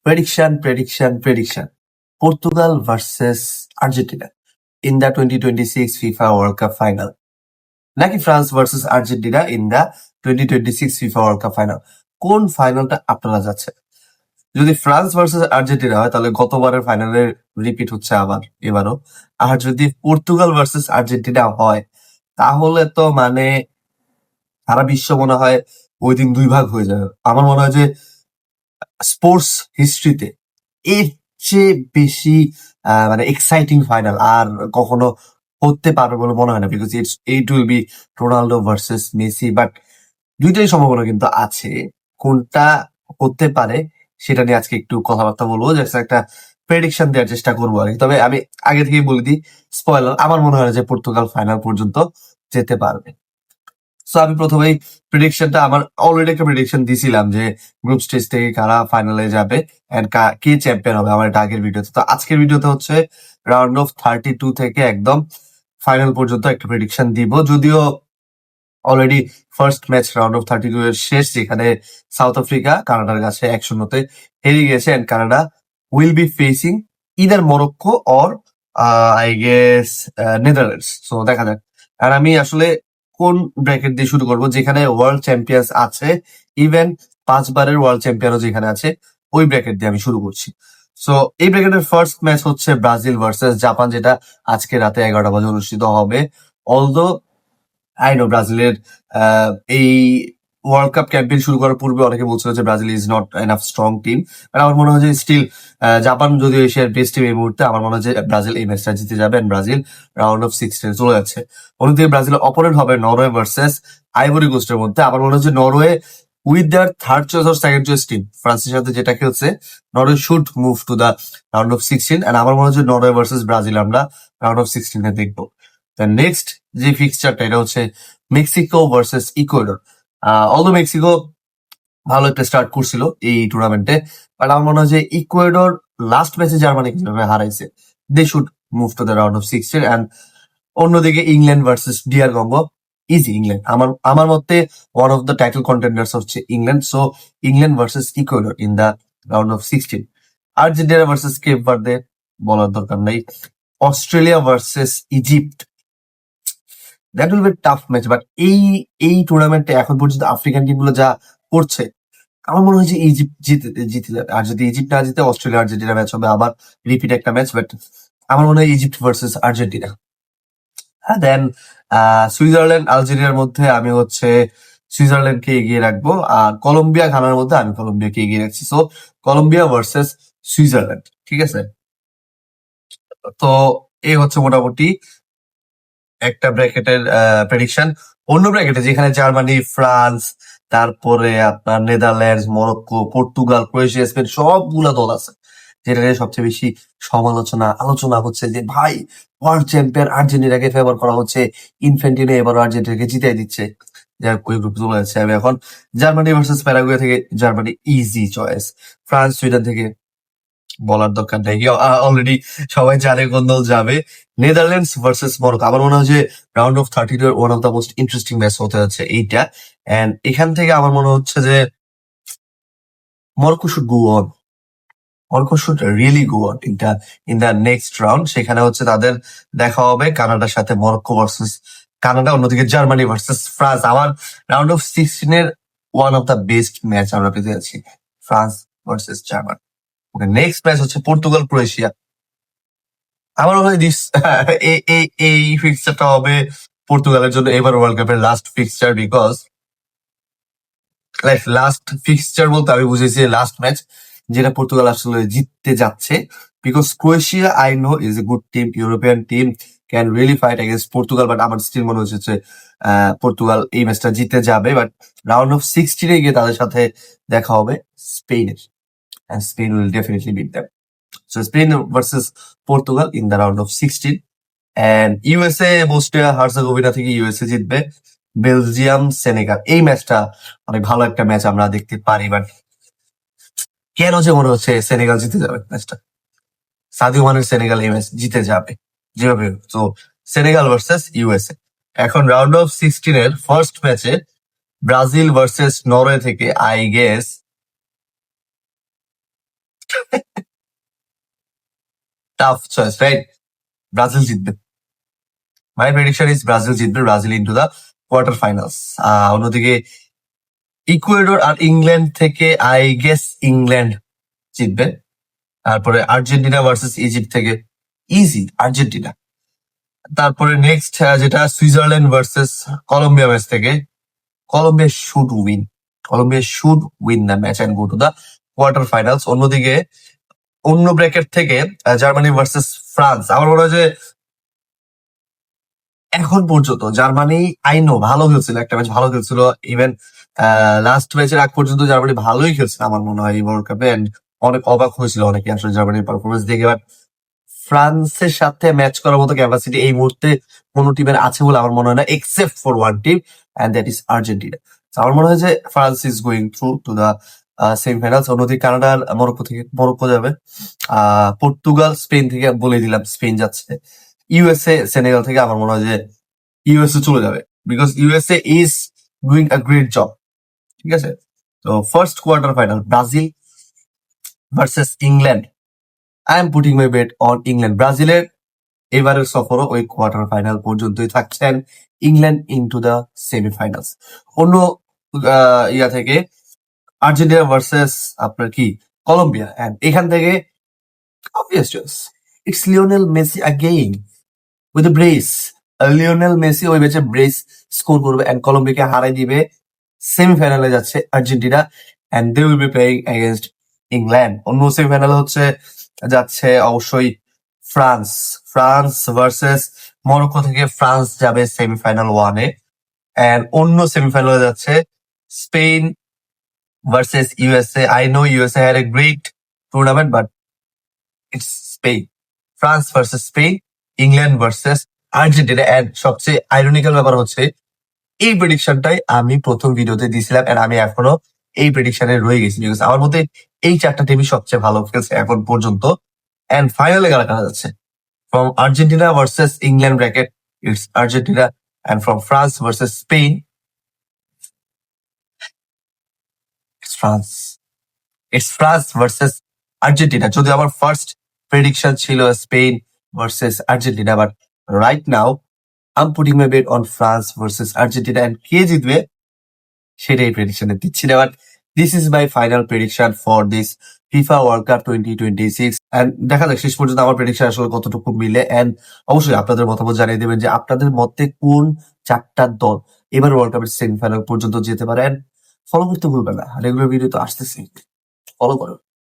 Prediction. Portugal versus Argentina in the 2026 FIFA World Cup final. নাকি France versus Argentina in the 2026 FIFA world cup final? কোন ফাইনালটা আপনারা যাচ্ছে? যদি France versus Argentina হয় তাহলে গতবারের ফাইনালের রিপিট হচ্ছে আবার এবারও। আর যদি পর্তুগাল ভার্সেস আর্জেন্টিনা হয় তাহলে তো মানে সারা বিশ্ব মনে হয় ওই দিন দুই ভাগ হয়ে যাবে। আমার মনে হয় যে স্পোর্টস হিস্ট্রিতে এর চেয়ে বেশি মানে এক্সাইটিং ফাইনাল আর কখনো হতে পারবে বলে মনে হয় না, because it will be Ronaldo versus Messi. But দুইটাই সম্ভাবনা কিন্তু আছে, কোনটা হতে পারে সেটা নিয়ে আজকে একটু কথাবার্তা বলবো, জাস্ট একটা প্রেডিকশন দেওয়ার চেষ্টা করবো আর কি। তবে আমি আগে থেকেই বলে দিই, স্পয়লার, আমার মনে হয় না যে পর্তুগাল ফাইনাল পর্যন্ত যেতে পারবে। সো আমি প্রথমেই প্রেডিকশনটা, আমার অলরেডি একটা প্রেডিকশন দিছিলাম যে গ্রুপ স্টেজ থেকে কারা ফাইনালে যাবে এন্ড কে চ্যাম্পিয়ন হবে আমার এটা আগের ভিডিওতে। তো আজকের ভিডিওতে হচ্ছে রাউন্ড অফ 32 থেকে একদম ফাইনাল পর্যন্ত একটা প্রেডিকশন দিব। যদিও already first match round of 32 এর শেষ, যেখানে সাউথ আফ্রিকা কানাডার কাছে 1-0 হেরে গিয়েছে and Canada will be facing either Morocco or I guess Netherlands. So দেখা যাক। আর আমি আসলে কোন ব্র্যাকেট দিয়ে শুরু করবো, যেখানে ওয়ার্ল্ড চ্যাম্পিয়ন্স আছে, ইভেন 5 বারের ওয়ার্ল্ড চ্যাম্পিয়নও যেখানে আছে, ওই ব্র্যাকেট দিয়ে আমি শুরু করছি। সো এই ব্র্যাকেটের ফার্স্ট ম্যাচ হচ্ছে ব্রাজিল ভার্সেস জাপান, যেটা আজকে রাতে 11টা বাজে অনুষ্ঠিত হবে। অলদো আই নো ব্রাজিলের এই ওয়ার্ল্ড কাপ ক্যাম্পেইন শুরু করার পূর্বে অনেকে বলছিল যে Brazil is not enough strong team, but আমার মনে হয় যে স্টিল জাপান যদিও এশিয়ার বেস্ট টিম এই মুহূর্তে, আমার মনে হয় যে ব্রাজিল এই ম্যাচটা জিতে যাবে এন্ড ব্রাজিল রাউন্ড অফ 16 চলে যাচ্ছে। অন্যদিকে ব্রাজিলের অপোনেন্ট হবে নরওয়ে ভার্সেস আইভরি কোস্টের মধ্যে। আমার মনে হয় যে Norway with their third choice or second choice team ফ্রান্সের সাথে যেটা খেলছে, Norway should move to the round of 16 and আমার মনে হয় যে নরওয়ে ভার্সেস ব্রাজিল আমরা রাউন্ড অফ 16 দেখবো। নেক্সট যে ফিক্সচারটা, এটা হচ্ছে Mexico versus Ecuador. Although Mexico ভালো একটা স্টার্ট করছিল এই টুর্নামেন্টে, বাট আমার মনে হয় যে ইকুয়েডর লাস্ট ম্যাচে জার্মানিকে যেভাবে হারাইছে, they should move to the round of 16 and অন্যদিকে England versus DR Congo, easy England. আমার মতে one of the title contenders হচ্ছে England. So England versus Ecuador in the round of 16। Argentina versus Cape Verde বলার দরকার নাই। Australia versus Egypt, that will be tough match. But এই টুর্নামেন্টে এখন পর্যন্ত আফ্রিকান টিম গুলো যা করছে, আমার মনে হয় যে ইজিপ্ট জিতে যাবে। আর যদি ইজিপ্ট না জিতে, অস্ট্রেলিয়া আর্জেন্টিনা ম্যাচ হবে আবার রিপিট একটা ম্যাচ। বাট আমার মনে হয় ইজিপ্ট ভার্সেস আর্জেন্টিনা। হ্যাঁ, দেন সুইজারল্যান্ড আলজেরিয়ার মধ্যে আমি হচ্ছে সুইজারল্যান্ডকে এগিয়ে রাখবো, আর কলম্বিয়া ঘানার মধ্যে আমি কলম্বিয়াকে এগিয়ে রাখছি। সো কলম্বিয়া ভার্সেস সুইজারল্যান্ড, ঠিক আছে? তো এই হচ্ছে মোটামুটি একটা ব্র্যাকেটের প্রেডিকশন। অন্য ব্র্যাকেটে যেখানে জার্মানি, ফ্রান্স, তারপরে আপনার Netherlands, Morocco, Portugal, Croatia, Spain সবগুলা দল আছে, যেটা নিয়ে সবচেয়ে বেশি আলোচনা হচ্ছে যে ভাই ওয়ার্ল্ড চ্যাম্পিয়ন আর্জেন্টিনাকে ফেভার করা হচ্ছে, ইনফ্যান্টিনো এবারও আর্জেন্টিনাকে জিতাই দিচ্ছে। যার ওই গ্রুপ চলে যাচ্ছে। আমি এখন জার্মানি ভার্সেস প্যারাগুয়ে থেকে Germany easy choice. France Sweden থেকে বলার দরকার নেই, অলরেডি সবাই জানে কোন দল যাবে। নেদারল্যান্ডস ভার্সেস মরক্কো, আমার মনে হয় যে রাউন্ড অফ 32 এর one of the most interesting match হতে যাচ্ছে এইটা। এন্ড এখান থেকে আমার মনে হচ্ছে যে Morocco should go on, Morocco should really go on in the next round. সেখানে হচ্ছে তাদের দেখা হবে কানাডার সাথে, মরক্কো ভার্সেস কানাডা, অন্যদিকে জার্মানি ভার্সেস ফ্রান্স। আমার রাউন্ড অফ 16 এর one of the best match আমরা পেতে যাচ্ছি, ফ্রান্স ভার্সেস জার্মানি। ওকে, নেক্সট ম্যাচ হচ্ছে পর্তুগাল ক্রোয়েশিয়া। আমার মনে হয় এই ফিক্সচারটা হবে পর্তুগালের জন্য এবার ওয়ার্ল্ড কাপের last fixture, because last fixture বলতে আমি বুঝেছি লাস্ট ম্যাচ যেটা পর্তুগাল আসলে জিততে যাচ্ছে, because Croatia I know is a good team, European team, can really fight against Portugal. But আমার স্টিল মনে হচ্ছে পর্তুগাল এই ম্যাচটা জিতে যাবে। বাট রাউন্ড অফ 16 গিয়ে তাদের সাথে দেখা হবে স্পেনের, and Spain will definitely beat them. So Spain versus Portugal in the round of 16. And USA বোস্নিয়া Herzegovina থেকে ইউএসএ জিতবে। বেলজিয়াম সেনেগাল, এই ম্যাচটা অনেক ভালো একটা ম্যাচ আমরা দেখতে পারি। বাট কেন যে মনে হচ্ছে সেনেগাল জিতে যাবে ম্যাচটা, সাদিও মানের সেনেগাল এই ম্যাচ জিতে যাবে যেভাবে। তো সেনেগাল ভার্সেস ইউএসএ। এখন রাউন্ড অফ 16 এর ফার্স্ট ম্যাচে ব্রাজিল ভার্সেস নরওয়ে থেকে I guess tough choice, right? Brazil জিতবে। মাই প্রেডিকশন ইজ ব্রাজিল জিতবে, Brazil into the quarter finals. অন্যদিকে ইকুয়েডর আর ইংল্যান্ড থেকে আই গেস ইংল্যান্ড জিতবে। তারপরে আর্জেন্টিনা ভার্সেস ইজিপ্ট থেকে ইজি আর্জেন্টিনা। তারপরে নেক্সট যেটা সুইজারল্যান্ড ভার্সেস কলম্বিয়া ম্যাচ থেকে Colombia should win, Colombia should win the match and go to the quarter finals. অন্যদিকে অন্য ব্র্যাকেট থেকে জার্মানি ভার্সেস ফ্রান্স, আমার মনে হয় যে এখন পর্যন্ত জার্মানি আইনো ভালো খেলছিল, একটা ম্যাচ ভালো খেলছিল, ইভেন লাস্ট ম্যাচের আগ পর্যন্ত জার্মানি ভালোই খেলছিল আমার মনে হয় এই ওয়ার্ল্ড কাপে, এন্ড অনেক অবাক হয়েছিল অনেকে আসলে জার্মানির পারফরমেন্স দেখে। বাট ফ্রান্সের সাথে ম্যাচ করার মতো ক্যাপাসিটি এই মুহূর্তে কোনো টিমের আছে বলে আমার মনে হয় না, except for one team, and that is Argentina. আমার মনে হয় যে France is going through to the semifinals. অন্যদিকে কানাডা আর মরক্কো থেকে মরক্কো যাবে। পর্তুগাল স্পেন থেকে বলে দিলাম স্পেন যাচ্ছে। ইউএসএ সেনেগাল থেকে আমার মনে হয় যে ইউএসএ চলে যাবে, because USA is doing a great job. ঠিক আছে, তো first quarter final Brazil versus England. I'm putting my bet on England. ব্রাজিলের এবারের সফরও ওই কোয়ার্টার ফাইনাল পর্যন্তই থাকছেন, ইংল্যান্ড ইনটু দ্য সেমিফাইনালস। অন্য ইয়া থেকে আর্জেন্টিনা ভার্সেস আপনার কি কলম্বিয়া, এন্ড এখান থেকে obvious choice it's Lionel Messi again with a brace. Lionel Messi ওই ম্যাচে ব্রেস স্কোর করবে এন্ড কলম্বিয়াকে হারাই দিবে। সেমিফাইনালে যাচ্ছে Argentina and they will be playing against England. অন্য সেমিফাইনালে যাচ্ছে অবশ্যই ফ্রান্স, ফ্রান্স ভার্সেস মরক্কো থেকে ফ্রান্স যাবে সেমিফাইনাল ওয়ানে। এন্ড অন্য সেমিফাইনালে যাচ্ছে Spain versus USA. I know USA had a great tournament, but it's Spain. France versus Spain, England versus Argentina. And সবচেয়ে আইরনিক্যাল ব্যাপার হচ্ছে এই প্রেডিকশনটাই আমি প্রথম ভিডিওতে দিয়েছিলাম, এন্ড আমি এখনো এই প্রেডিকশনে রয়ে গেছি, বিকজ আমার মতে এই চারটা টিমই সবচেয়ে ভালো খেলছে এখন পর্যন্ত। এন্ড ফাইনালে কারা কারা যাচ্ছে, from Argentina versus England bracket it's Argentina, and from France versus Spain it's France. It's France versus Argentina. যদি আমার ফার্স্ট প্রেডিকশন ছিল Spain versus Argentina, but right now I'm putting my bet on France versus Argentina, and কে জিতবে সেটাই প্রেডিকশনে দিচ্ছি না। But this is my final prediction for this FIFA world cup 2026। And দেখা যাক শেষ পর্যন্ত আমার প্রেডিকশন আসলে কতটুকু মিলে। এন্ড অবশ্যই আপনাদের মতামত জানিয়ে দেবেন যে আপনাদের মতে কোন চারটা দল এবার ওয়ার্ল্ড কাপের সেমিফাইনাল পর্যন্ত যেতে পারে। ফলো করতে ভুলবেন না, রেগুলার ভিডিও তো আসতেছি, ফলো করো।